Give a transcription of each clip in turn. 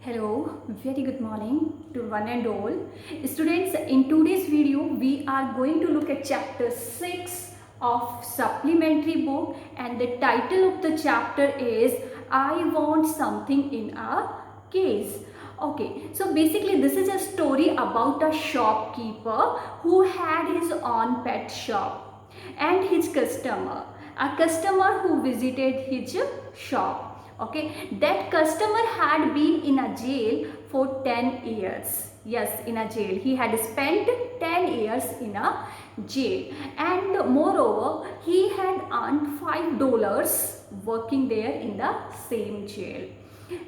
Hello, very good morning to one and all. Students, in today's video, we are going to look at chapter 6 of supplementary book, and the title of the chapter is I Want Something in a Case. Okay, so basically this is a story about a shopkeeper who had his own pet shop and his a customer who visited his shop. Okay, that customer had been in a jail for 10 years. Yes, in a jail. He had spent 10 years in a jail, and moreover he had earned $5 working there in the same jail.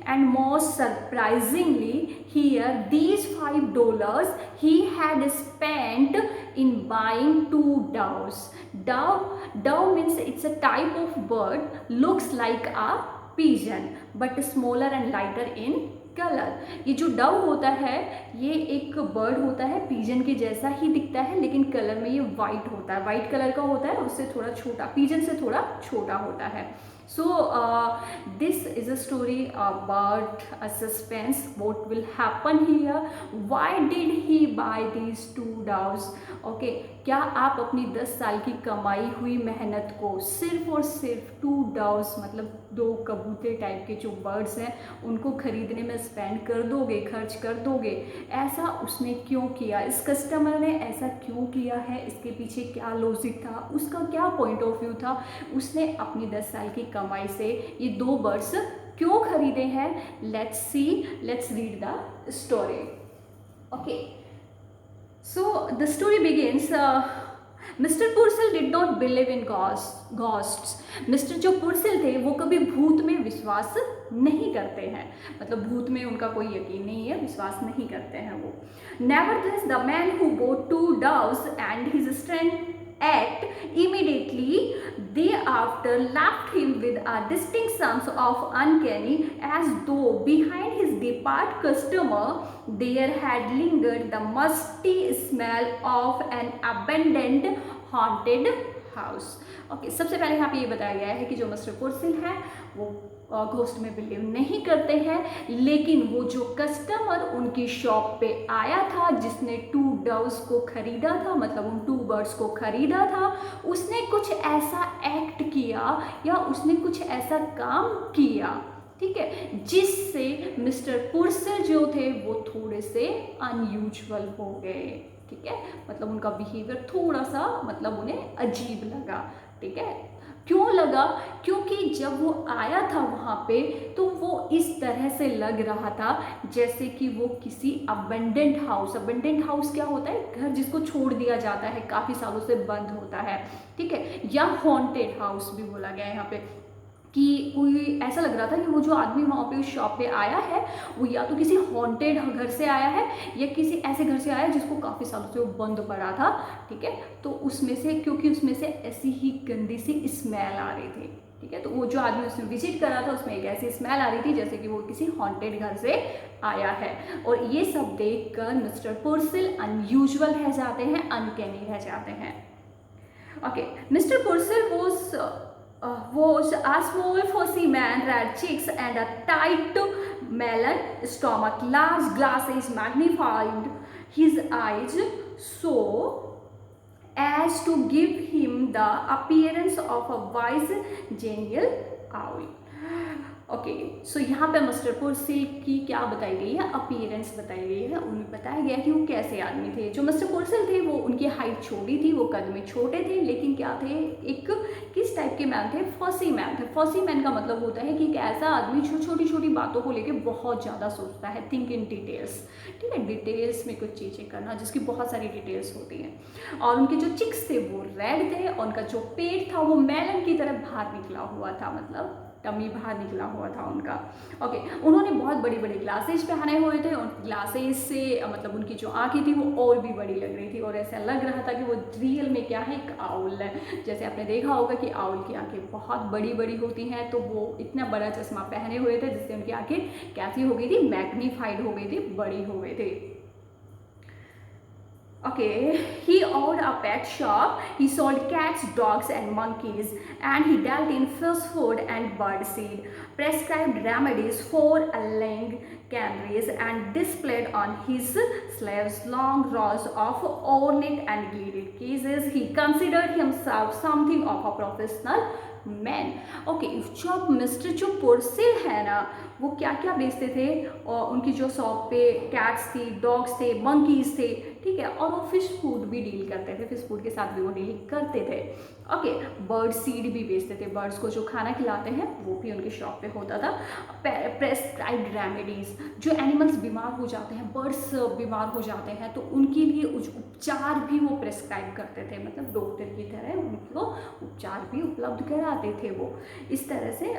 And most surprisingly, here these $5 he had spent in buying two doves. Dove means it's a type of bird, looks like a pigeon but smaller and lighter in colour. ये जो Dove होता है ये एक bird होता है, pigeon के जैसा ही दिखता है, लेकिन कलर में ये वाइट होता है, वाइट कलर का होता है, उससे थोड़ा छोटा, पिजन से थोड़ा छोटा होता है. So this is a story about a suspense. What will happen here? Why did he buy these two doves? Okay, क्या आप अपनी 10 साल की कमाई हुई मेहनत को सिर्फ और सिर्फ टू डव्स मतलब दो कबूतर टाइप के जो बर्ड्स हैं उनको खरीदने में स्पेंड कर दोगे, खर्च कर दोगे? ऐसा उसने क्यों किया? इस कस्टमर ने ऐसा क्यों किया है? इसके पीछे क्या लॉजिक था? उसका क्या पॉइंट ऑफ व्यू था? उसने अपनी 10 साल की कमाई से ये दो बर्ड्स क्यों खरीदे हैं? Let's see, let's read the story. Okay, so the story begins. Mr. Purcell did not believe in ghosts. Mr. जो पुर्सेल थे वो कभी भूत में विश्वास नहीं करते हैं, मतलब भूत में उनका कोई यकीन नहीं है, विश्वास नहीं करते हैं वो. Nevertheless, the man who bought two doves and his strange act immediately thereafter left him with a distinct sense of uncanny, as though behind his departed customer there had lingered the musty smell of an abandoned haunted house. Okay, सबसे पहले यहाँ पे ये बताया गया है कि जो मिस्टर पुर्सेल हैं वो घोस्ट में बिलीव नहीं करते हैं, लेकिन वो जो कस्टमर उनकी शॉप पे आया था जिसने टू डव्स को खरीदा था, मतलब उन टू बर्ड्स को खरीदा था, उसने कुछ ऐसा एक्ट किया या उसने कुछ ऐसा काम किया, ठीक है, जिससे मिस्टर पुर्सेल जो थे वो थोड़े से अनयूजुअल हो गए. ठीक है, मतलब उनका बिहेवियर थोड़ा सा मतलब उन्हें अजीब लगा. ठीक है, क्यों लगा? क्योंकि जब वो आया था वहाँ पे तो वो इस तरह से लग रहा था जैसे कि वो किसी अबेंडेंट हाउस क्या होता है? घर जिसको छोड़ दिया जाता है, काफ़ी सालों से बंद होता है, ठीक है, या हॉन्टेड हाउस भी बोला गया है यहाँ पे, कि कोई ऐसा लग रहा था कि वो जो आदमी वहाँ पे उस शॉप पे आया है वो या तो किसी हॉन्टेड घर से आया है या किसी ऐसे घर से आया है जिसको काफ़ी सालों से वो बंद पड़ा था. ठीक है, तो उसमें से, क्योंकि उसमें से ऐसी ही गंदी सी स्मेल आ रही थी. ठीक है, तो वो जो आदमी उसने विजिट करा था उसमें एक ऐसी स्मेल आ रही थी जैसे कि वो किसी हॉन्टेड घर से आया है. और ये सब देख कर मिस्टर पुर्सेल अनयूजुअल रह जाते हैं, अनकैनी रह जाते हैं. Okay, mister Purcell was a small fussy man, red cheeks and a tight melon stomach. Large glasses magnified his eyes so as to give him the appearance of a wise, genial owl. Okay, so यहाँ पे mister पुर्सेल की क्या बताई गई है? Appearance बताई गई है. उन्हें बताया गया कि वो कैसे आदमी थे. जो मिस्टर पुर्सेल थे वो, उनकी हाइट छोटी थी, वो कद में छोटे थे, लेकिन क्या थे? एक किस टाइप के मैन थे? फॉसी मैन थे. फॉसी मैन का मतलब होता है कि एक ऐसा आदमी जो छोटी छोटी बातों को लेकर बहुत ज़्यादा सोचता है, थिंक इन डिटेल्स. ठीक है, डिटेल्स में कुछ चीज़ें करना जिसकी बहुत सारी डिटेल्स होती हैं. और उनके जो चिक्स थे वो रेड थे, और उनका जो पेट था वो मेलन की तरह बाहर निकला हुआ था, मतलब टमी बाहर निकला हुआ था उनका. ओके, उन्होंने बहुत बड़ी बड़ी ग्लासेस पहने हुए थे, उन ग्लासेस से मतलब उनकी जो आंखें थी वो और भी बड़ी लग रही थी, और ऐसा लग रहा था कि वो रियल में क्या है? एक आउल है. जैसे आपने देखा होगा कि आउल की आंखें बहुत बड़ी बड़ी होती हैं, तो वो इतना बड़ा चश्मा पहने हुए थे जिससे उनकी आंखें कैसी हो गई थी? मैग्नीफाइड हो गई थी, बड़ी हो गई थी. Okay, he owned a pet shop. He sold cats, dogs, and monkeys, and he dealt in fish food and bird seed, prescribed remedies for ailing canaries, and displayed on his slaves long rows of ornate and gilded cases. He considered himself something of a professional man. Okay, जब mister जो पोर्सिल है ना, वो क्या क्या बेचते थे, और उनकी जो शॉप पे कैट्स थी, डॉग्स थे, मंकीज थे, ठीक है, और वो फिश फूड भी डील करते थे, फिश फूड के साथ भी वो डील करते थे। ओके, बर्ड सीड भी बेचते थे, बर्ड्स को जो खाना खिलाते हैं वो भी उनकी शॉप पे होता था। प्रेस्क्राइब्ड रेमेडीज, जो एनिमल्स बीमार हो जाते हैं, बर्ड्स बीमार हो जाते हैं, तो उनके लिए उपचार भी वो प्रेस्क्राइब करते थे, मतलब डॉक्टर की तरह उनको उपचार भी उपलब्ध कराते थे वो। इस तरह से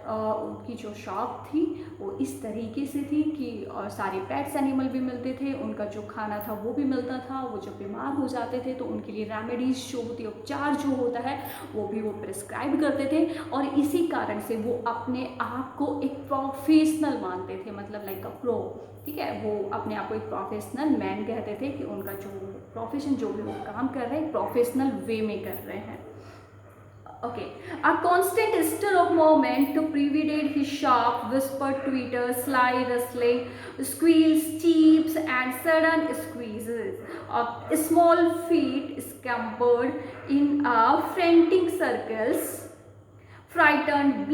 उनकी जो शॉप थी वो इस तरीके से थी कि सारे पेट्स एनिमल भी मिलते थे, उनका जो खाना था वो भी मिलता था, वो जब बीमार हो जाते थे तो उनके लिए रेमेडीज जो होती है, उपचार जो होता है, वो भी वो प्रिस्क्राइब करते थे। और इसी कारण से वो अपने आप को एक प्रोफेशनल मानते थे, मतलब लाइक अ प्रो, ठीक है, वो अपने आप को एक प्रोफेशनल मैन कहते थे कि उनका जो प्रोफेशन, जो भी वो काम कर रहे हैं, प्रोफेशनल वे में कर रहे हैं। Okay, a constant stir of movement to pervade his shop, whispered tweeters, sly rustling, squeals, cheeps, and sudden squeezes of small feet scampered in a frantic circles, frightened,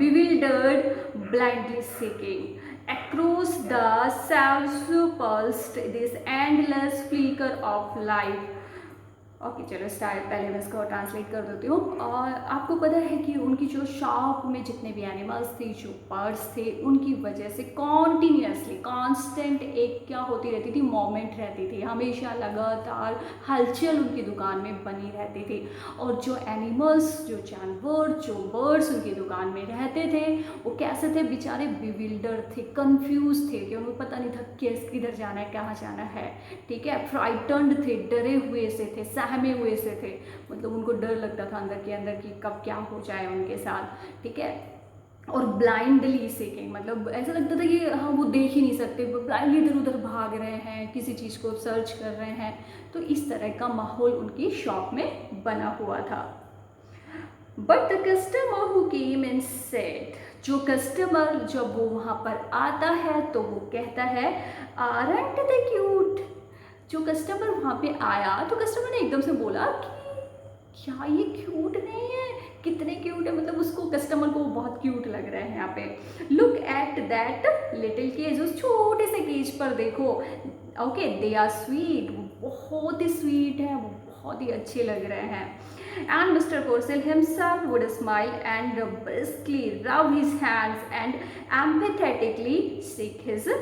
bewildered, blindly seeking. Across the cells pulsed this endless flicker of life. Okay चलो start, पहले मैं इसको translate कर देती हूँ। और आपको पता है कि उनकी जो शॉप में जितने भी एनिमल्स थे, जो बर्ड्स थे, उनकी वजह से कॉन्टीन्यूसली कांस्टेंट एक क्या होती रहती थी, मोमेंट रहती थी, हमेशा लगातार हलचल उनकी दुकान में बनी रहती थी। और जो एनिमल्स, जो जानवर, जो बर्ड्स उनकी दुकान में रहते थे, वो कैसे थे, बेचारे बिविल्डर थे, कंफ्यूज थे कि उनको पता नहीं था किधर जाना है, कहाँ जाना है, ठीक है, फ्राइटन्ड थे, डरे हुए से थे, सहमे हुए से थे, मतलब उनको डर लगता था अंदर के अंदर कि कब क्या हो जाए उनके साथ, ठीक है। और ब्लाइंडली सीकिंग, मतलब ऐसा लगता था कि हाँ वो देख ही नहीं सकते, ब्लाइंडली इधर उधर भाग रहे हैं, किसी चीज़ को सर्च कर रहे हैं। तो इस तरह का माहौल उनकी शॉप में बना हुआ था। But the customer who came and said, जो कस्टमर जब वो वहाँ पर आता है तो वो कहता है, आरंट दे क्यूट। जो कस्टमर वहाँ पे आया तो कस्टमर ने एकदम से बोला कि क्या ये क्यूट नहीं है, कितने क्यूट है, मतलब उसको, कस्टमर को बहुत क्यूट लग रहा है यहाँ पे। Look at that little cage, उस छोटे से केज पर देखो। ओके, दे आर स्वीट, वो बहुत ही स्वीट है, वो बहुत ही अच्छे लग रहे हैं। And Mr. Purcell himself would smile and briskly rub his hands and empathetically shake his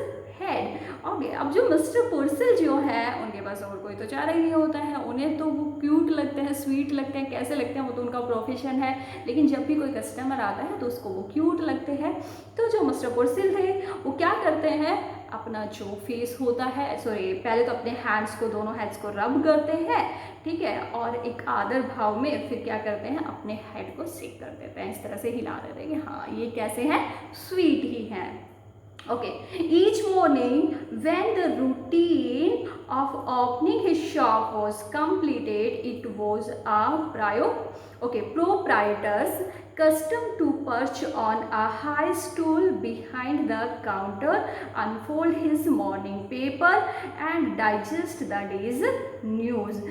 head. Okay, अब जो मिस्टर पुर्सिल जो है, उनके पास और कोई तो चारा ही नहीं होता है, उन्हें तो वो क्यूट लगते हैं, स्वीट लगते हैं, कैसे लगते हैं, वो तो उनका प्रोफेशन है। लेकिन जब भी कोई कस्टमर आता है तो उसको वो क्यूट लगते हैं। तो जो मिस्टर पुर्सिल थे वो क्या करते हैं, अपना जो फेस होता है, सॉरी, पहले तो अपने हैंड्स को, दोनों हैंड्स को रब करते हैं, ठीक है, और एक आदर भाव में फिर क्या करते हैं, अपने हेड को शेक कर देते हैं, इस तरह से हिला देते हैं कि हाँ ये कैसे हैं, स्वीट ही हैं। Okay, each morning when the routine of opening his shop was completed, it was a proprietor's custom to perch on a high stool behind the counter, unfold his morning paper and digest the day's news.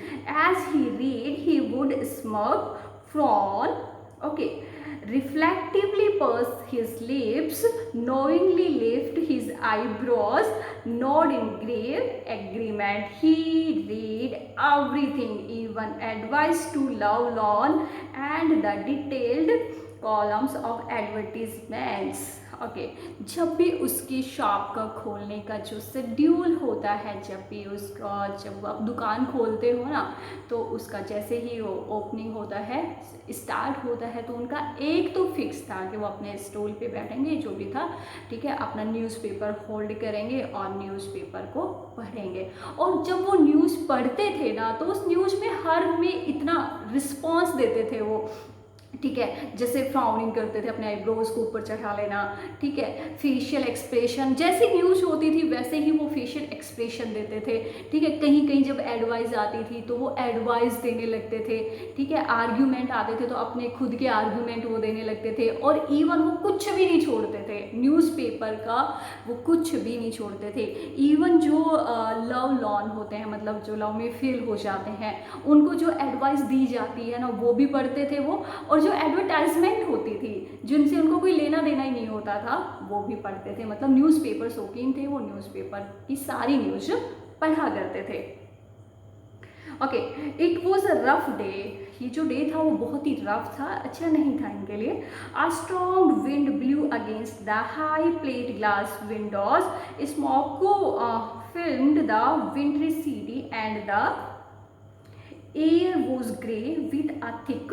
As he read, he would smirk, frown, reflectively purse his lips, knowingly lift his eyebrows, nod in grave agreement. He read everything, even advice to love loan and the detailed columns of advertisements. Okay, जब भी उसकी shop का खोलने का जो schedule होता है, जब भी उसका, जब आप दुकान खोलते हो ना, तो उसका जैसे ही वो ओपनिंग होता है, स्टार्ट होता है, तो उनका एक तो फिक्स था कि वो अपने स्टॉल पे बैठेंगे, जो भी था, ठीक है, अपना न्यूज़पेपर होल्ड करेंगे और न्यूज़पेपर को पढ़ेंगे। और जब वो न्यूज़ पढ़ते थे ना, तो उस न्यूज़ में हर में इतना रिस्पॉन्स देते थे वो, ठीक है, जैसे फ्राउनिंग करते थे, अपने आईब्रोज को ऊपर चढ़ा लेना, ठीक है, फेशियल एक्सप्रेशन जैसे न्यूज़ होती थी वैसे ही वो फेशियल एक्सप्रेशन देते थे, ठीक है। कहीं कहीं जब एडवाइस आती थी तो वो एडवाइस देने लगते थे, ठीक है। आर्ग्यूमेंट आते थे तो अपने खुद के आर्ग्यूमेंट वो देने लगते थे, और इवन वो कुछ भी नहीं छोड़ते थे न्यूज़पेपर का, वो कुछ भी नहीं छोड़ते थे। इवन जो लव लॉन होते हैं, मतलब जो लव में फेल हो जाते हैं, उनको जो एडवाइस दी जाती है ना वो भी पढ़ते थे वो, और जो एडवर्टाइजमेंट होती थी जिनसे उनको कोई लेना देना ही नहीं होता था वो भी पढ़ते थे। मतलब न्यूज़पेपर शौकीन थे, वो न्यूज़पेपर की सारी न्यूज़ पढ़ा करते थे। Okay, it was a rough day. ये जो डे था वो बहुत ही रफ था, अच्छा नहीं था इनके लिए। A strong wind blue against the high plate glass Windows, smoke filmed the विंट्री city and the air was grey with a thick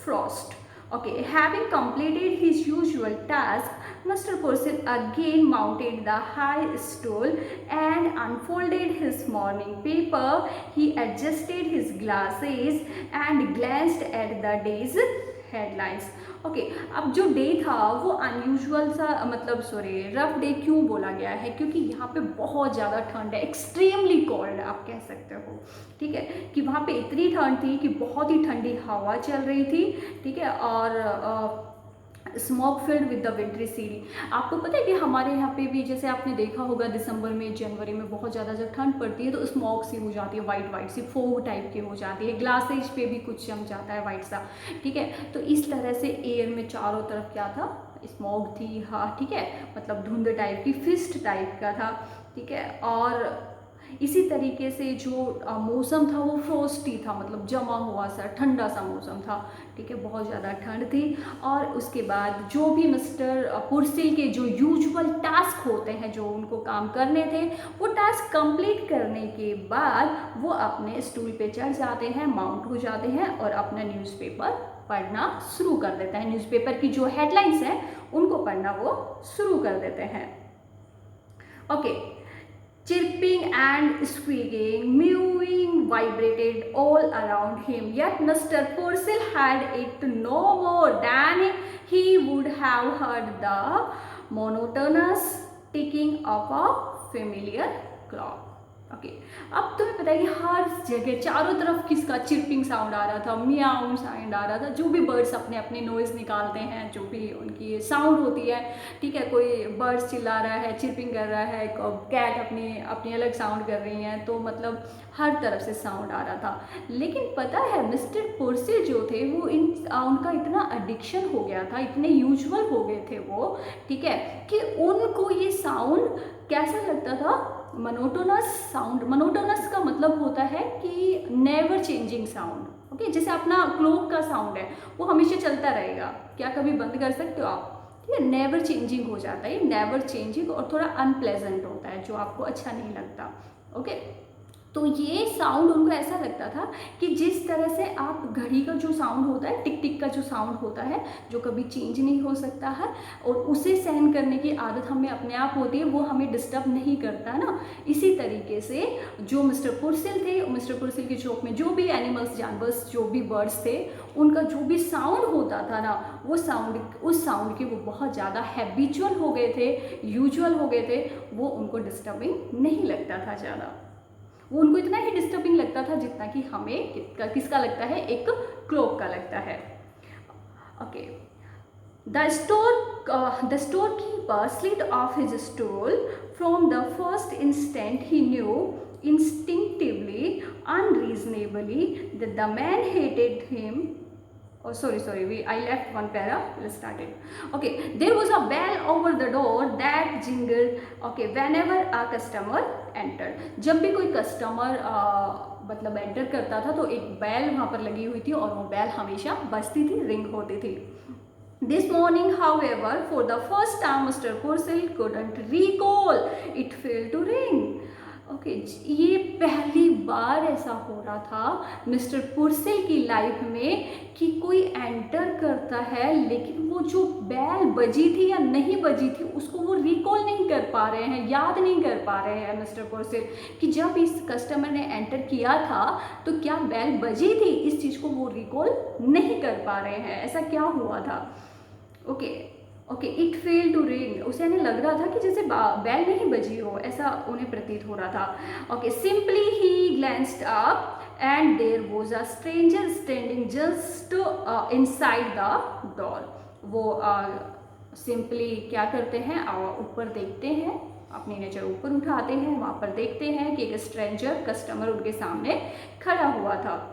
frost. Okay, having completed his usual task, Mr. Purcell again mounted the high stool and unfolded his morning paper. He adjusted his glasses and glanced at the day's headlines. Okay, अब जो day था वो unusual सा, मतलब sorry rough day क्यों बोला गया है, क्योंकि यहाँ पे बहुत ज़्यादा ठंड है, एक्सट्रीमली कोल्ड आप कह सकते हो, ठीक है। कि वहाँ पे इतनी ठंड थी कि बहुत ही ठंडी हवा चल रही थी, ठीक है। और smoke filled with the विंट्री city. आपको पता है कि हमारे यहाँ पे भी, जैसे आपने देखा होगा दिसंबर में जनवरी में बहुत ज़्यादा जब ठंड पड़ती है तो स्मोक सी हो जाती है, वाइट वाइट सी फोग टाइप की हो जाती है, ग्लासेज पे भी कुछ जम जाता है वाइट सा, ठीक है। तो इस तरह से एयर में चारों तरफ क्या था, स्मोक थी, हाँ ठीक है, मतलब धुंध टाइप की, फिस्ट टाइप का था, ठीक है। और इसी तरीके से जो मौसम था वो फ्रोस्टी था, मतलब जमा हुआ सा ठंडा सा मौसम था, ठीक है, बहुत ज़्यादा ठंड थी। और उसके बाद जो भी मिस्टर पुर्सिल के जो यूजुअल टास्क होते हैं, जो उनको काम करने थे, वो टास्क कंप्लीट करने के बाद वो अपने स्टूल पे चढ़ जाते हैं, माउंट हो जाते हैं और अपना न्यूज़पेपर पढ़ना शुरू कर देते हैं। न्यूज़पेपर की जो हेडलाइंस हैं उनको पढ़ना वो शुरू कर देते हैं। Okay, chirping and squeaking, mewing vibrated all around him. Yet Mr. Purcell had it no more than he would have heard the monotonous ticking of a familiar clock. Okay, अब तुम्हें पता है कि हर जगह चारों तरफ किसका चिरपिंग साउंड आ रहा था, मियाऊ साउंड आ रहा था। जो भी बर्ड्स अपने अपने नॉइज़ निकालते हैं, जो भी उनकी साउंड होती है, ठीक है, कोई बर्ड्स चिल्ला रहा है, चिरपिंग कर रहा है, कैट अपनी अपनी अलग साउंड कर रही हैं, तो मतलब हर तरफ से साउंड आ रहा था। लेकिन पता है मिस्टर पुर्सिल जो थे वो इन साउंड का इतना एडिक्शन हो गया था, इतने यूजुअल हो गए थे वो, ठीक है, कि उनको ये साउंड कैसा लगता था, मोनोटोनस साउंड। मोनोटोनस का मतलब होता है कि नेवर चेंजिंग साउंड। ओके, जैसे अपना क्लॉक का साउंड है वो हमेशा चलता रहेगा, क्या कभी बंद कर सकते हो आप, ठीक है। नेवर चेंजिंग हो जाता है, नेवर चेंजिंग, और थोड़ा अनप्लेजेंट होता है, जो आपको अच्छा नहीं लगता। ओके, तो ये साउंड उनको ऐसा लगता था कि जिस तरह से आप घड़ी का जो साउंड होता है, टिक टिक का जो साउंड होता है, जो कभी चेंज नहीं हो सकता है, और उसे सहन करने की आदत हमें अपने आप होती है, वो हमें डिस्टर्ब नहीं करता ना। इसी तरीके से जो मिस्टर पुर्सिल थे, मिस्टर पुर्सिल के शॉप में जो भी एनिमल्स, जानवर्स, जो भी बर्ड्स थे, उनका जो भी साउंड होता था ना, वो साउंड, उस साउंड के वो बहुत ज़्यादा हैबिचुअल हो गए थे, यूजुअल हो गए थे, वो उनको डिस्टर्बिंग नहीं लगता था ज़्यादा। वो उनको इतना ही डिस्टर्बिंग लगता था जितना कि हमें किसका लगता है, एक क्लॉक का लगता है। Okay, the store keeper slid off his stool. From the first instant he knew instinctively, unreasonably, that the man hated him. Oh, sorry, I left one para. Let's start it. Okay, there was a bell over the door that jingled, okay, whenever a customer entered. जब भी कोई customer मतलब enter करता था तो एक bell वहाँ पर लगी हुई थी, और वो बेल हमेशा बजती थी, रिंग होती थी। This morning, however, for the first time, Mr. Purcell couldn't recall it failed to ring. Okay, ये पहली बार ऐसा हो रहा था मिस्टर पुर्सेल की लाइफ में कि कोई एंटर करता है, लेकिन वो जो बेल बजी थी या नहीं बजी थी उसको वो रिकॉल नहीं कर पा रहे हैं, याद नहीं कर पा रहे हैं मिस्टर पुर्सेल कि जब इस कस्टमर ने एंटर किया था तो क्या बेल बजी थी। इस चीज़ को वो रिकॉल नहीं कर पा रहे हैं, ऐसा क्या हुआ था। Okay, it fail to ring, उसे यानी लग रहा था कि जैसे बेल नहीं बजी हो, ऐसा उन्हें प्रतीत हो रहा था। ओके, सिंपली ही glanced up and there was a stranger standing just inside the door. वो सिंपली क्या करते हैं, ऊपर देखते हैं, अपनी नज़र ऊपर उठाते हैं, वहाँ पर देखते हैं कि एक स्ट्रेंजर कस्टमर उनके सामने खड़ा हुआ था।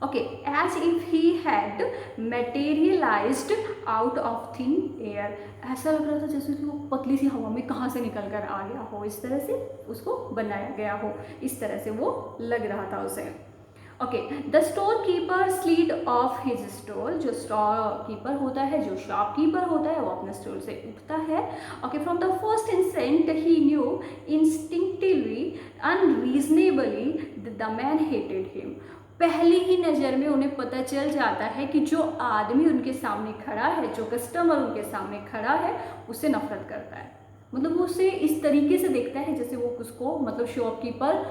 Okay, as if he had materialised out of thin air, ऐसा लग रहा था जैसे कि वो पतली सी हवा में कहाँ से निकल कर आ गया हो, इस तरह से उसको बनाया गया हो, इस तरह से वो लग रहा था उसे। Okay, the store keeper slid off his store, जो स्टोर कीपर होता है, जो शॉपकीपर होता है, वो अपने स्टोर से उठता है। Okay, from the first instant he new instinctively unreasonably the man hated him. पहली ही नज़र में उन्हें पता चल जाता है कि जो आदमी उनके सामने खड़ा है, जो कस्टमर उनके सामने खड़ा है, उससे नफरत करता है। मतलब वो उसे इस तरीके से देखता है जैसे वो उसको, मतलब शॉपकीपर,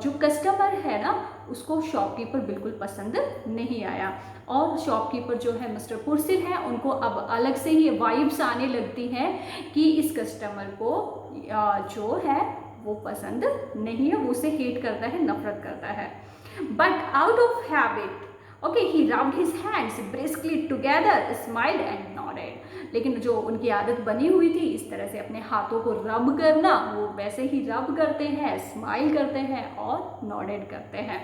जो कस्टमर है ना, उसको शॉपकीपर बिल्कुल पसंद नहीं आया। और शॉपकीपर जो है मिस्टर पुर्सेल है, उनको अब अलग से ही वाइब्स आने लगती हैं कि इस कस्टमर को जो है वो पसंद नहीं है, वो उसे हेट करता है, नफरत करता है। But out of habit, okay, he rubbed his hands briskly together, smiled and nodded. लेकिन जो उनकी आदत बनी हुई थी इस तरह से अपने हाथों को रब करना, वो वैसे ही रब करते हैं, स्माइल करते हैं और नॉडेड करते हैं।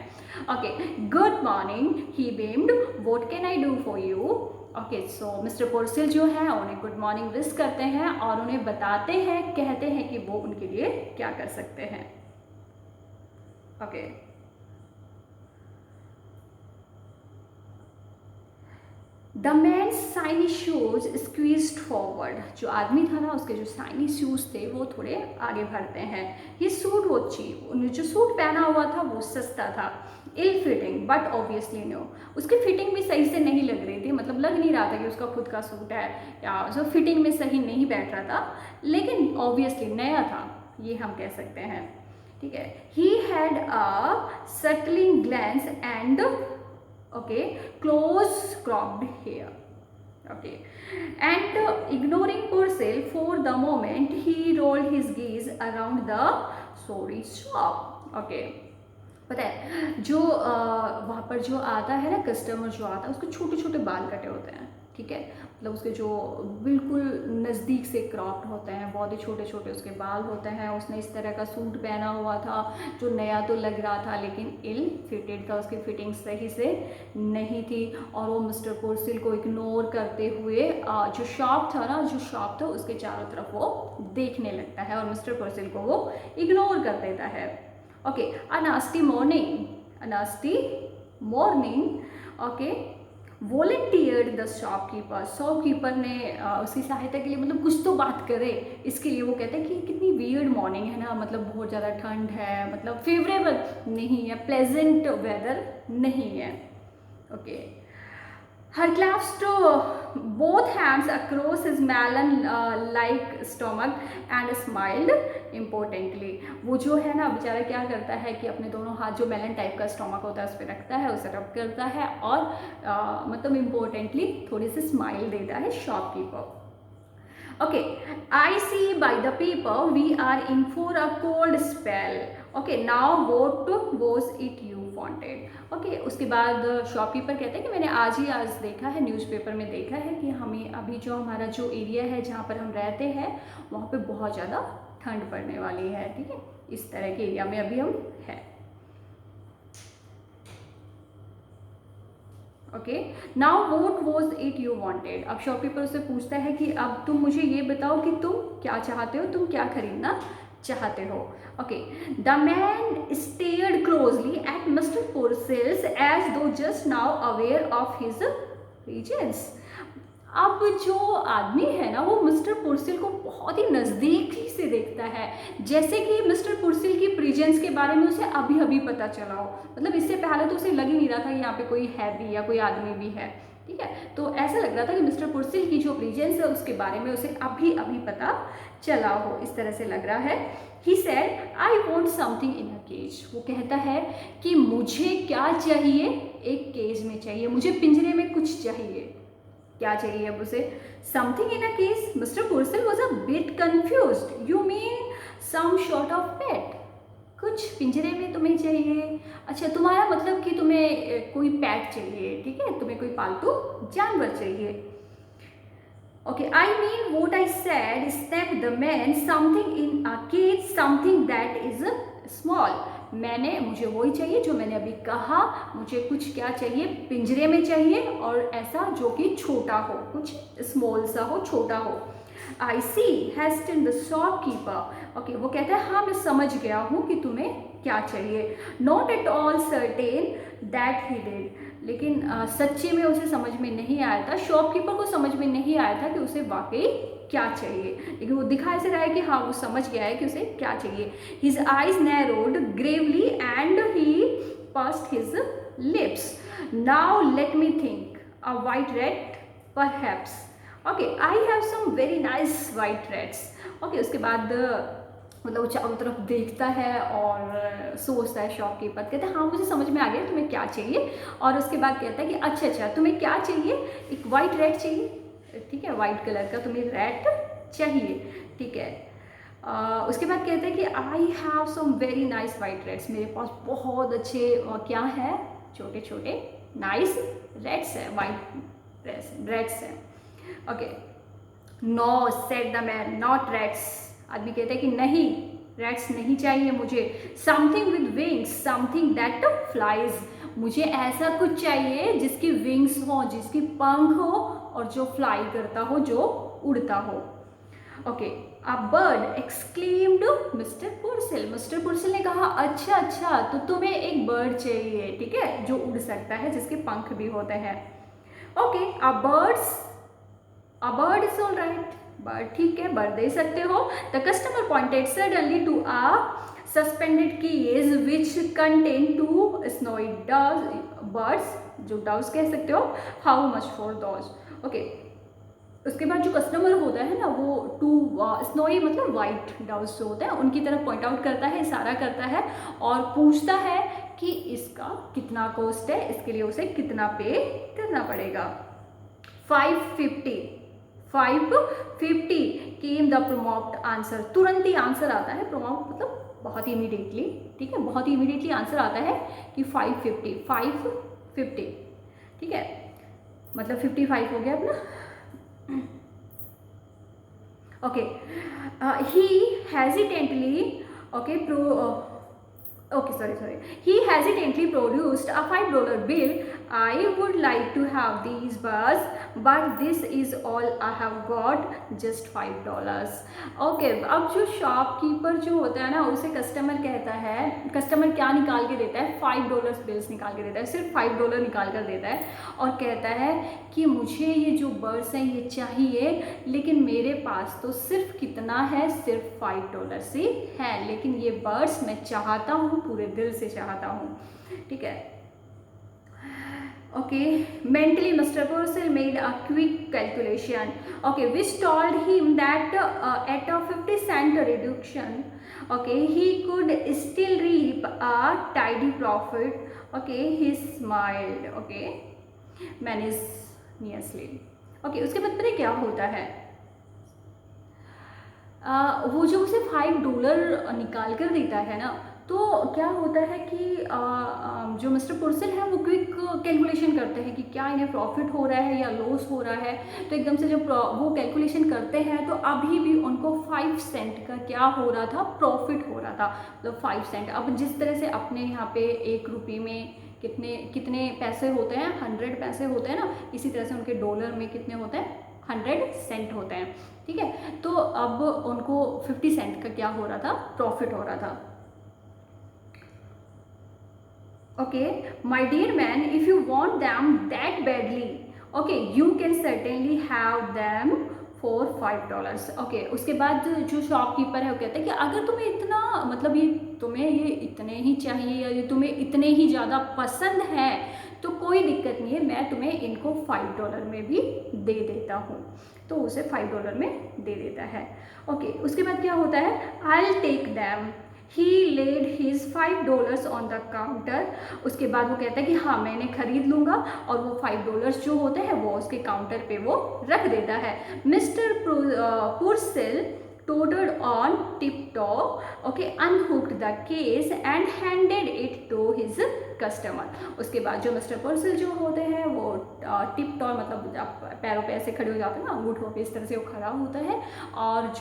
Okay, good morning, he beamed, what can I do for you. Okay, so mister Purcell जो है उन्हें गुड मॉर्निंग विश करते हैं और उन्हें बताते हैं, कहते हैं कि वो उनके लिए क्या कर सकते हैं। Okay, the man's shiny shoes squeezed forward, जो आदमी था ना उसके जो शाइनी शूज थे वो थोड़े आगे बढ़ते हैं। ये सूट वो चीप, उन्हें जो सूट पहना हुआ था वो सस्ता था। Ill fitting but obviously no, उसकी फिटिंग भी सही से नहीं लग रही थी, मतलब लग नहीं रहा था कि उसका खुद का सूट है, या जो फिटिंग में सही नहीं बैठ रहा था, लेकिन ऑब्वियसली नया था, ये हम कह सकते हैं। ठीक है, he had a startling glance and okay, close cropped hair. Okay, and ignoring Purcell for the moment, he rolled his gaze around the sorry shop. Okay, पता है जो वहाँ पर जो आता है ना कस्टमर, जो आता है उसके छोटे छोटे बाल कटे होते हैं। ठीक है, मतलब उसके जो बिल्कुल नज़दीक से क्रॉप्ड होते हैं, बहुत ही छोटे छोटे उसके बाल होते हैं। उसने इस तरह का सूट पहना हुआ था जो नया तो लग रहा था लेकिन इल फिटेड था, उसकी फिटिंग सही से नहीं थी। और वो मिस्टर पुर्सेल को इग्नोर करते हुए जो शॉप था ना, जो शॉप था उसके चारों तरफ वो देखने लगता है और मिस्टर पुर्सेल को वो इग्नोर कर देता है। Okay, a nasty morning, okay, volunteered the shopkeeper ने उसकी सहायता के लिए, मतलब कुछ तो बात करे इसके लिए। वो कहते हैं कि कितनी वियर्ड मॉर्निंग है ना, मतलब बहुत ज़्यादा ठंड है, मतलब फेवरेबल नहीं है, प्लेजेंट वेदर नहीं है। Okay, her clasped both hands across his melon like stomach and smiled importantly. वो जो है ना बेचारा क्या करता है कि अपने दोनों हाथ, जो मेलन टाइप का स्टोमक होता है उस पर रखता है, उसे रब करता है और मतलब इम्पोर्टेंटली थोड़ी सी स्माइल देता है shopkeeper. Okay, I see by the paper we are in for a cold spell. Okay, now what was it you wanted? Okay, उसके बाद शॉपकीपर कहते हैं कि मैंने आज देखा है, न्यूज़पेपर में देखा है कि हमें अभी जो हमारा जो एरिया है जहाँ पर हम रहते हैं वहाँ पे बहुत ज़्यादा ठंड पड़ने वाली है। ठीक है, इस तरह के एरिया में अभी हम हैं। Okay, now what was it you wanted. अब शॉपकीपर उससे पूछता है कि अब तुम मुझे ये बताओ कि तुम क्या चाहते हो, तुम क्या खरीदना चाहते हो। Okay, the man stared closely at mister Purcell as though just now aware of his reasons. अब जो आदमी है ना वो मिस्टर पुर्सिल को बहुत ही नज़दीकी से देखता है, जैसे कि मिस्टर पुर्सिल की प्रेजेंस के बारे में उसे अभी अभी पता चला हो। मतलब इससे पहले तो उसे लग ही नहीं रहा था कि यहाँ पे कोई है भी या कोई आदमी भी है, ठीक है। तो ऐसा लग रहा था कि मिस्टर पुर्सिल की जो प्रेजेंस है उसके बारे में उसे अभी अभी पता चला हो, इस तरह से लग रहा है। He said I want something in a cage. वो कहता है कि मुझे क्या चाहिए, एक केज में चाहिए, मुझे पिंजरे में कुछ चाहिए। क्या चाहिए अब उसे? Something in a case. Mister Purcell was a bit confused. You mean some sort of pet? कुछ पिंजरे में तुम्हें चाहिए? अच्छा, तुम्हारा मतलब कि तुम्हें कोई पेट चाहिए, ठीक है, तुम्हें कोई पालतू जानवर चाहिए। Okay, I mean what I said, snapped the man, something in a cage, something that is small. मुझे वही चाहिए जो मैंने अभी कहा। मुझे कुछ क्या चाहिए? पिंजरे में चाहिए, और ऐसा जो कि छोटा हो, कुछ स्मॉल सा हो, छोटा हो। I see, hastened the shopkeeper. Okay, वो कहता है हाँ मैं समझ गया हूँ कि तुम्हें क्या चाहिए। Not at all certain that he did. लेकिन सच्ची में उसे समझ में नहीं आया था, शॉपकीपर को समझ में नहीं आया था कि उसे वाकई क्या चाहिए, लेकिन वो दिखा ऐसे रहा है कि हाँ वो समझ गया है कि उसे क्या चाहिए। His eyes narrowed gravely and he pursed his lips. Now let me think, a white rat perhaps. Okay, I have some very nice white rats. Okay, उसके बाद मतलब वो चारों तरफ देखता है और सोचता है। शॉपकीपर कहता है हाँ मुझे समझ में आ गया तुम्हें क्या चाहिए, और उसके बाद कहता है कि अच्छा तुम्हें क्या चाहिए? एक वाइट रैट चाहिए, ठीक है, वाइट कलर का तुम्हें रैट चाहिए, ठीक है। उसके बाद कहता है कि I have some very nice white rats. मेरे पास बहुत अच्छे क्या है, छोटे छोटे नाइस रैट्स है, वाइट रैट्स है। Okay, no said the man, not rats. आदमी कहता है कि नहीं, रैट्स नहीं चाहिए मुझे। Something with wings, something that flies. मुझे ऐसा कुछ चाहिए जिसकी विंग्स हो, जिसकी पंख हो, और जो फ्लाई करता हो, जो उड़ता हो। Okay, a bird exclaimed mister Purcell. Mister Purcell ने कहा अच्छा तो तुम्हें एक बर्ड चाहिए, ठीक है, जो उड़ सकता है, जिसके पंख भी होते हैं। Okay, a bird is all right. Bird ठीक है, बर्ड दे सकते हो। The customer pointed suddenly to a suspended cage which contain 2 snowy birds, जो डव्स कह सकते हो। How much for those? Okay, उसके बाद जो कस्टमर होता है ना वो 2 स्नोई मतलब वाइट डव्स जो होते हैं उनकी तरफ पॉइंट आउट करता है, इशारा करता है, और पूछता है कि इसका कितना कॉस्ट है, इसके लिए उसे कितना पे करना पड़ेगा। 550 केम द प्रॉम्प्ट आंसर। तुरंत ही आंसर आता है, प्रॉम्प्ट मतलब बहुत ही इमीडिएटली, ठीक है, बहुत ही इमीडिएटली आंसर आता है कि 550, ठीक है, मतलब 55 हो गया अपना। Okay, he hesitantly he hesitantly produced a $5 bill. I would like to have these bars, but this is all I have got, just $5. Okay, अब जो शॉपकीपर जो होता है ना उसे कस्टमर कहता है, कस्टमर क्या निकाल के देता है? $5 बिल्स निकाल के देता है, सिर्फ $5 निकाल कर देता है, और कहता है कि मुझे ये जो बर्ड्स हैं ये चाहिए, लेकिन मेरे पास तो सिर्फ कितना है, सिर्फ $5 ही है, लेकिन ये बर्ड्स मैं चाहता हूँ, पूरे दिल से चाहता हूँ, ठीक है। Okay, mentally Mr. Purcell made a quick calculation, okay, which told him that at a 50-cent reduction, okay, he could still reap a tidy profit. Okay, he smiled, okay, magnanimously. Okay, उसके बाद पता है क्या होता है? वो जो उसे $5 निकाल कर देता है ना, तो क्या होता है कि जो मिस्टर पुर्सिल है वो क्विक कैलकुलेशन करते हैं कि क्या इन्हें प्रॉफिट हो रहा है या लॉस हो रहा है। तो एकदम से जब वो कैलकुलेशन करते हैं तो अभी भी उनको 5 सेंट का क्या हो रहा था, प्रॉफिट हो रहा था, मतलब 5 सेंट। अब जिस तरह से अपने यहाँ पे 1 रुपये में कितने पैसे होते हैं, 100 पैसे होते हैं ना, इसी तरह से उनके डॉलर में कितने होते हैं, 100 सेंट होते हैं, ठीक है। तो अब उनको 50 सेंट का क्या हो रहा था, प्रॉफिट हो रहा था। Okay, my dear man, if you want them that badly, okay, you can certainly have them for $5। Okay, उसके बाद जो शॉपकीपर है वो कहता है कि अगर तुम्हें इतना मतलब ये तुम्हें ये इतने ही चाहिए या ये तुम्हें इतने ही ज़्यादा पसंद है तो कोई दिक्कत नहीं है, मैं तुम्हें इनको $5 में भी दे देता हूँ। तो उसे $5 में दे देता है। ओके, उसके बाद क्या होता है, I take them, he laid his $5 on the counter. उसके बाद वो कहता है कि हाँ मैं इन्हें खरीद लूँगा, और वो $5 जो होते हैं वो उसके काउंटर पे वो रख देता है। Mister Purcell tottered on tiptoe, okay, unhooked the case and handed it to his customer। उसके बाद जो मिस्टर पुरसेल जो होते हैं वो टिपटॉ मतलब पैरों पे ऐसे खड़े हो जाते हैं ना, अंगूठों पे इस तरह से वो खड़ा होता है, और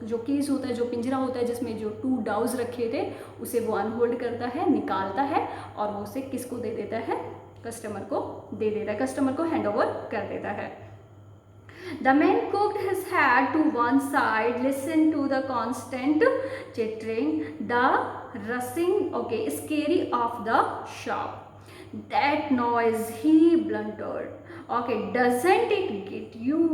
जो केस होता है, जो पिंजरा होता है जिसमें जो 2 डाउज रखे थे, उसे वो अनहोल्ड करता है, निकालता है, और वो उसे किसको दे देता है, कस्टमर को दे देता है, कस्टमर को हैंड ओवर कर देता है। The man cocked his head to one side, listened to the constant chittering, the rushing, okay, scary of the shop. That noise, he blundered. Okay, doesn't it get you?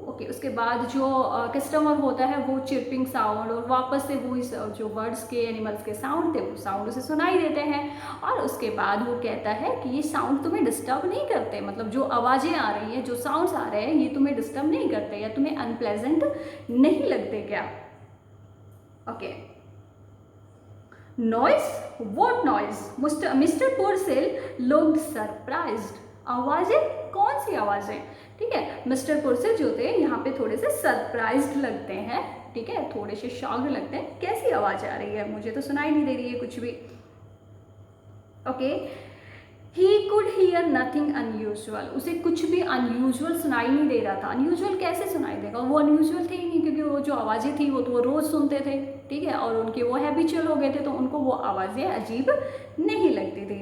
Okay, उसके बाद जो customer होता है वो chirping sound और वापस से वो इस जो बर्ड्स के एनिमल्स के साउंड थे वो साउंड उसे सुनाई देते हैं, और उसके बाद वो कहता है कि ये साउंड तुम्हें डिस्टर्ब नहीं करते, मतलब जो आवाज़ें आ रही हैं, जो साउंड्स आ रहे हैं, ये तुम्हें डिस्टर्ब नहीं करते या तुम्हें अनप्लेजेंट नहीं लगते क्या? Okay, noise, what noise? Mister Purcell looked surprised. आवाज़ें, कौन सी आवाज़ें? ठीक है, मिस्टर पुरसेल जो थे यहाँ पे थोड़े से सरप्राइज्ड लगते हैं, ठीक है, थोड़े से शॉक्ड लगते हैं, कैसी आवाज़ आ रही है, मुझे तो सुनाई नहीं दे रही है कुछ भी। Okay, he could hear nothing unusual, उसे कुछ भी अनयूजुअल सुनाई नहीं दे रहा था। अनयूजुअल कैसे सुनाई देगा, वो अनयूजुअल थे ही नहीं, क्योंकि वो जो आवाज़ें थी वो तो वो रोज़ सुनते थे, ठीक है, और उनके वो हैबिचुअल हो गए थे, तो उनको वो आवाज़ें अजीब नहीं लगती थी।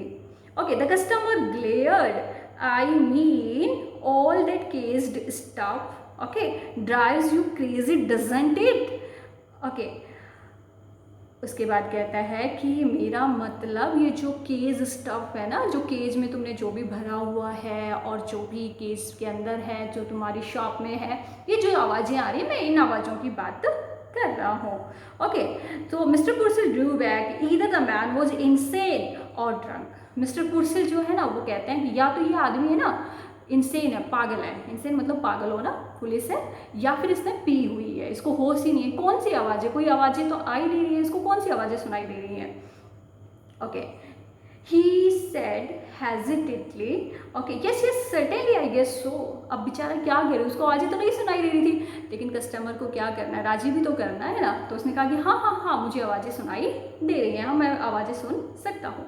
Okay, the customer glared, I mean all that caged stuff, okay, drives you crazy, doesn't it? Okay, उसके बाद कहता है कि मेरा मतलब ये जो केज स्टफ है ना, जो केज में तुमने जो भी भरा हुआ है और जो भी केज के अंदर है, जो तुम्हारी शॉप में है, ये जो आवाज़ें आ रही है, मैं इन आवाज़ों की बात कर रहा हूँ। ओके, तो mister Purcell drew back, either the man was insane और ड्रंक। मिस्टर पुरसेल जो है ना वो कहते हैं या तो ये आदमी है ना इनसेन है, पागल है, इनसेन मतलब पागल हो ना, पुलिस है, या फिर इसने पी हुई है, इसको होश ही नहीं है, कौन सी आवाज़ें, कोई आवाज़ें तो आ ही नहीं रही है, इसको कौन सी आवाज़ें सुनाई दे रही हैं? Okay, he said hesitantly, okay, yes yes certainly I guess so. अब बेचारा क्या करे, उसको आवाज़ें तो नहीं सुनाई दे रही थी, लेकिन कस्टमर को क्या करना है, राजी भी तो करना है ना, तो उसने कहा कि हाँ हाँ हाँ मुझे आवाज़ें सुनाई दे रही हैं, हाँ मैं आवाज़ें सुन सकता हूँ।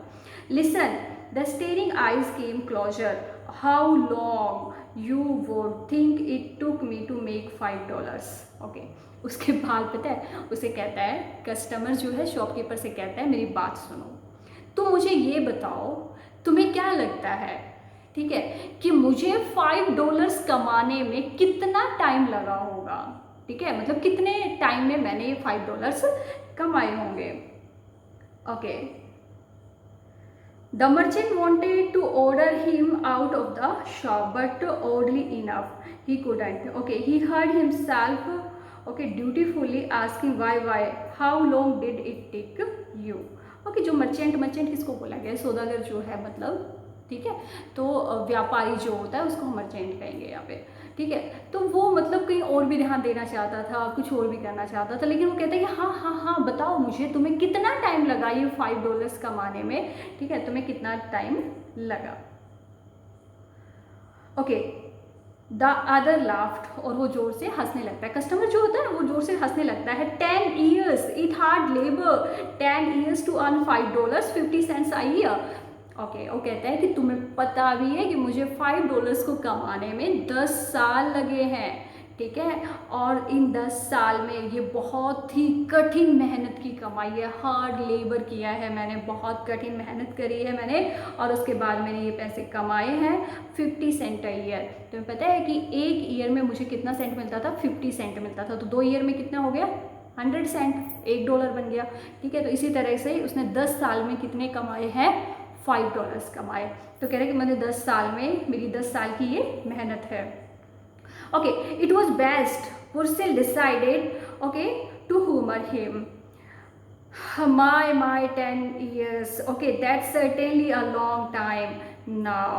Listen, the staring eyes came closer, how long you would think it took me to make $5। Okay, उसके बाद पता है उसे कहता है, कस्टमर जो है शॉपकीपर से कहता है, मेरी बात सुनो, तो मुझे ये बताओ तुम्हें क्या लगता है, ठीक है, कि मुझे $5 कमाने में कितना टाइम लगा होगा, ठीक है, मतलब कितने टाइम में मैंने $5 कमाए होंगे। Okay, the merchant wanted to order him out of the shop, but oddly enough he couldn't. Okay, he heard himself, okay, dutifully asking why, how long did it take you? Okay, जो merchant किसको बोला गया है, सौदागर जो है, मतलब ठीक है, तो व्यापारी जो होता है उसको हम मर्चेंट कहेंगे यहाँ पे, ठीक है, तो वो मतलब कहीं और भी ध्यान देना चाहता था, कुछ और भी करना चाहता था, लेकिन वो कहता है कि हाँ हाँ हाँ बताओ मुझे तुम्हें कितना टाइम लगा ये $5 कमाने में, ठीक है, तुम्हें कितना टाइम लगा। ओके, द अदर लाफ्ट, और वो जोर से हंसने लगता है, कस्टमर जो होता है वो जोर से हंसने लगता है। 10 years it hard labor, 10 years to earn $5.50 a year। Okay, वो कहता है कि तुम्हें पता भी है कि मुझे $5 को कमाने में 10 साल लगे हैं, ठीक है, और इन 10 साल में ये बहुत ही कठिन मेहनत की कमाई है, हार्ड लेबर किया है मैंने, बहुत कठिन मेहनत करी है मैंने, और उसके बाद मैंने ये पैसे कमाए हैं 50 सेंट a ईयर। तुम्हें पता है कि एक ईयर में मुझे कितना सेंट मिलता था, 50 सेंट मिलता था, तो 2 ईयर में कितना हो गया, 100 सेंट, $1 बन गया, ठीक है, तो इसी तरह से उसने 10 साल में कितने कमाए हैं, $5 कमाए। तो कह रहे कि मैंने 10 साल में, मेरी 10 साल की ये मेहनत है। Okay, it was best Purcell decided okay to humor him. My 10 years. Okay, that's certainly a long time now.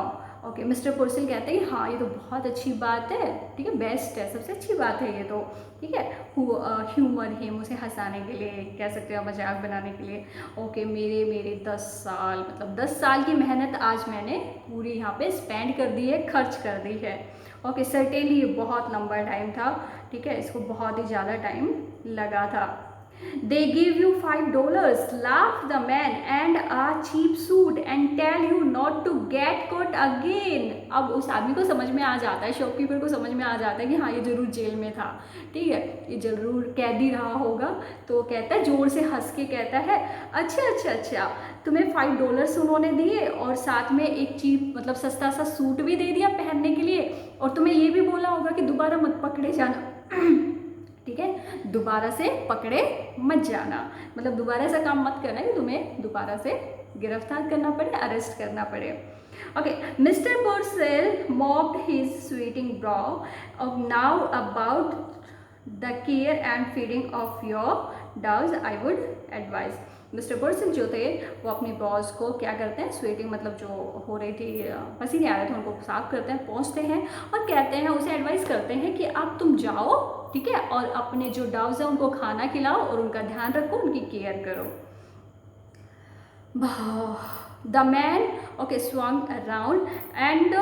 Okay, mister Purcell कहते हैं हाँ ये तो बहुत अच्छी बात है, ठीक है, बेस्ट है, सबसे अच्छी बात है ये तो, ठीक है, ह्यूमर हिम, उसे हंसाने के लिए कह सकते हो, मजाक बनाने के लिए। ओके, मेरे 10 साल, मतलब 10 साल की मेहनत आज मैंने पूरी यहाँ पे स्पेंड कर दी है, खर्च कर दी है। ओके, सर्टेनली ये बहुत लंबा टाइम था, ठीक है, इसको बहुत ही ज़्यादा टाइम लगा था। They give you $5, laugh the man, and a cheap suit and tell you not to get caught again. अब उस आदमी को समझ में आ जाता है, शॉपकीपर को समझ में आ जाता है कि हाँ ये जरूर जेल में था, ठीक है, ये जरूर कैदी रहा होगा। तो कहता है, जोर से हंस के कहता है, अच्छा, तुम्हें $5 उन्होंने दिए और साथ में एक चीप, मतलब सस्ता सा सूट भी दे दिया पहनने के लिए, और तुम्हें ये भी बोला होगा कि दोबारा मत पकड़े जाना, ठीक है, दोबारा से पकड़े मत जाना, मतलब दोबारा ऐसा काम मत करना कि तुम्हें दोबारा से गिरफ्तार करना पड़े, अरेस्ट करना पड़े। Okay, mister Purcell mopped his sweating brow. Now about the care and feeding of your doves I would advise. Mister Purcell जो थे वो अपनी ब्रॉज को क्या करते हैं, स्वेटिंग मतलब जो हो रही थी, पसीने आ रहे थे, उनको साफ करते हैं, पोंछते हैं और कहते हैं, उसे एडवाइस करते हैं कि अब तुम जाओ, ठीक है, और अपने जो डव्स हैं उनको खाना खिलाओ और उनका ध्यान रखो, उनकी केयर करो। The man swung around and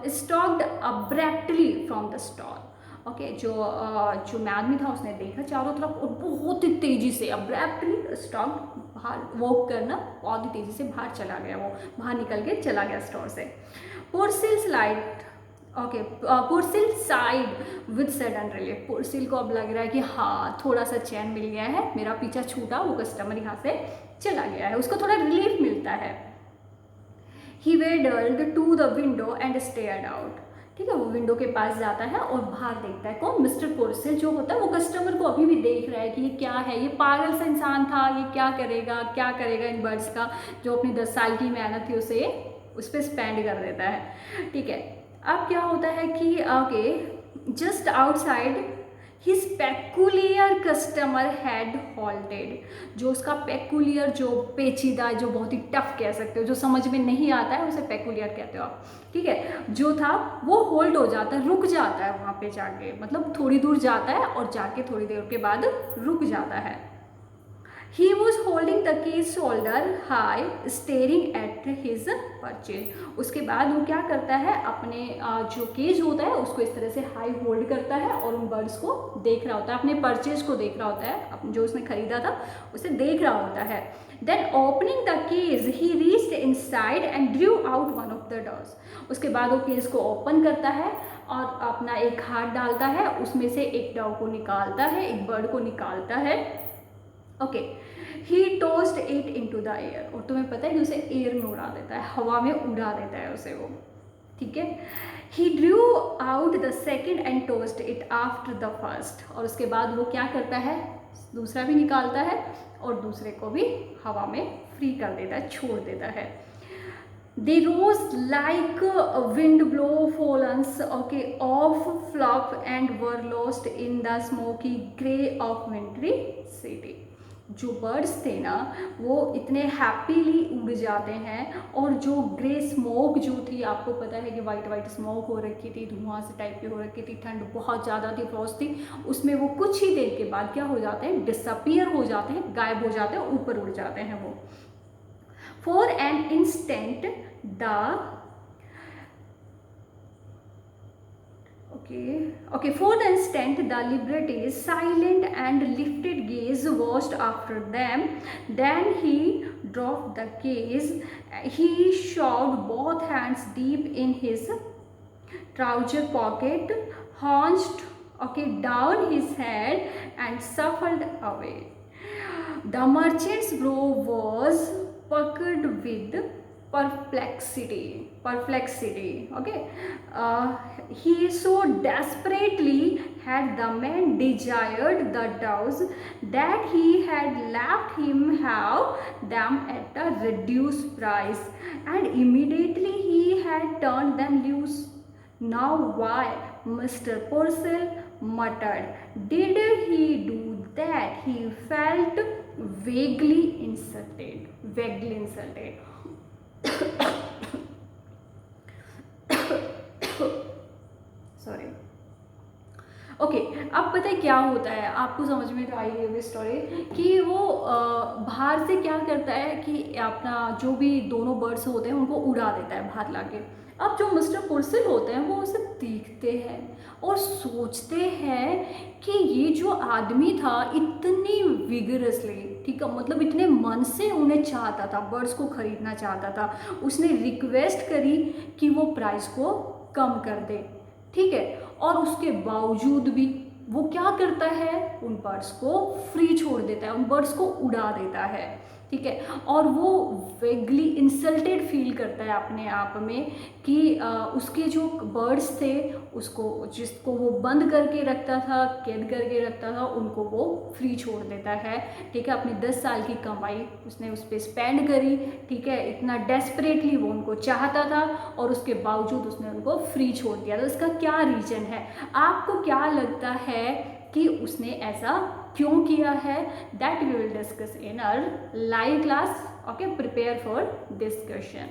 stalked abruptly from the stall. Okay, जो आदमी था उसने देखा चारों तरफ और बहुत ही तेज़ी से अब्रैप्टली स्टॉप, बाहर वॉक करना, बहुत ही तेज़ी से बाहर चला गया, वो बाहर निकल के चला गया स्टोर से। पुर्सिल साइड विद सडन रिलीफ। पुर्सिल को अब लग रहा है कि हाँ थोड़ा सा चैन मिल गया है, मेरा पीछा छूटा, वो कस्टमर यहाँ से चला गया है, उसको थोड़ा रिलीफ मिलता है। He waddled to the window and stared out. ठीक है, वो विंडो के पास जाता है और बाहर देखता है। कौन? मिस्टर पुर्सेल जो होता है वो कस्टमर को अभी भी देख रहा है कि ये क्या है, ये पागल सा इंसान था, ये क्या करेगा इन बर्ड्स का, जो अपनी 10 साल की मेहनत थी उसे उस पर स्पेंड कर देता है। ठीक है, अब क्या होता है कि okay, just outside his peculiar customer had halted. जो उसका पेकुलियर, जो पेचीदा, जो बहुत ही टफ कह सकते हो, जो समझ में नहीं आता है, उसे पेकुलियर कहते हो आप। ठीक है, जो था वो होल्ड हो जाता है, रुक जाता है वहाँ पे जाके, मतलब थोड़ी दूर जाता है और जाके थोड़ी देर के बाद रुक जाता है। He was holding the case shoulder high, staring at his purchase. उसके बाद वो क्या करता है, अपने जो केज होता है उसको इस तरह से हाई होल्ड करता है और उन बर्ड्स को देख रहा होता है, अपने परचेज को देख रहा होता है, जो उसने खरीदा था उसे देख रहा होता है। Then opening the case, he reached inside and drew out one of the doves. उसके बाद वो केस को ओपन करता है और अपना एक हाथ डालता है, उसमें से एक डव को निकालता है, एक बर्ड को निकालता है। Okay, he toast it into the air. और तुम्हें पता है कि उसे एयर में उड़ा देता है, हवा में उड़ा देता है उसे वो। ठीक है, he drew out the second and tossed it after the first. और उसके बाद वो क्या करता है, दूसरा भी निकालता है और दूसरे को भी हवा में फ्री कर देता है, छोड़ देता है। They rose like wind blow fallens, okay, of fluff and were lost in the smoky grey of wintry city. जो बर्ड्स थे ना वो इतने हैप्पीली उड़ जाते हैं और जो ग्रे स्मोक जो थी, आपको पता है कि वाइट स्मोक हो रखी थी, धुआं से टाइप की हो रखी थी, ठंड बहुत ज़्यादा थी, फ्रॉस्ट थी, उसमें वो कुछ ही देर के बाद क्या हो जाते हैं, डिसअपीयर हो जाते हैं, गायब हो जाते हैं, ऊपर उड़ जाते हैं वो। For an instant, for the instant, the Liberty's silent and lifted gaze watched after them. Then he dropped the gaze. He shoved both hands deep in his trouser pocket, hunched down his head, and shuffled away. The merchant's brow was puckered with perplexity. Okay, he so desperately had the man desired the doves that he had left him have them at a reduced price, and immediately he had turned them loose. Now why, Mr. Purcell muttered, did he do that? He felt vaguely insulted. Sorry. Okay, अब पता है क्या होता है, आपको समझ में तो आई है स्टोरी कि वो बाहर से क्या करता है कि अपना जो भी दोनों बर्ड्स होते हैं उनको उड़ा देता है बाहर लाके। अब जो मिस्टर पुर्सिल होते हैं वो उसे देखते हैं और सोचते हैं कि ये जो आदमी था इतनी विगरसली, ठीक है, मतलब इतने मन से उन्हें चाहता था, बर्ड्स को ख़रीदना चाहता था, उसने रिक्वेस्ट करी कि वो प्राइस को कम कर दे, ठीक है, और उसके बावजूद भी वो क्या करता है, उन बर्ड्स को फ्री छोड़ देता है, उन बर्ड्स को उड़ा देता है, ठीक है, और वो वेगली इंसल्टेड फील करता है अपने आप में कि उसके जो बर्ड्स थे उसको, जिसको वो बंद करके रखता था, कैद करके रखता था, उनको वो फ्री छोड़ देता है, ठीक है। अपनी 10 साल की कमाई उसने उस पर स्पेंड करी, ठीक है, इतना डेस्परेटली वो उनको चाहता था और उसके बावजूद उसने उनको फ्री छोड़ दिया। तो इसका क्या रीज़न है, आपको क्या लगता है कि उसने ऐसा क्यों किया है? That we will discuss in our live class. Okay, prepare for discussion.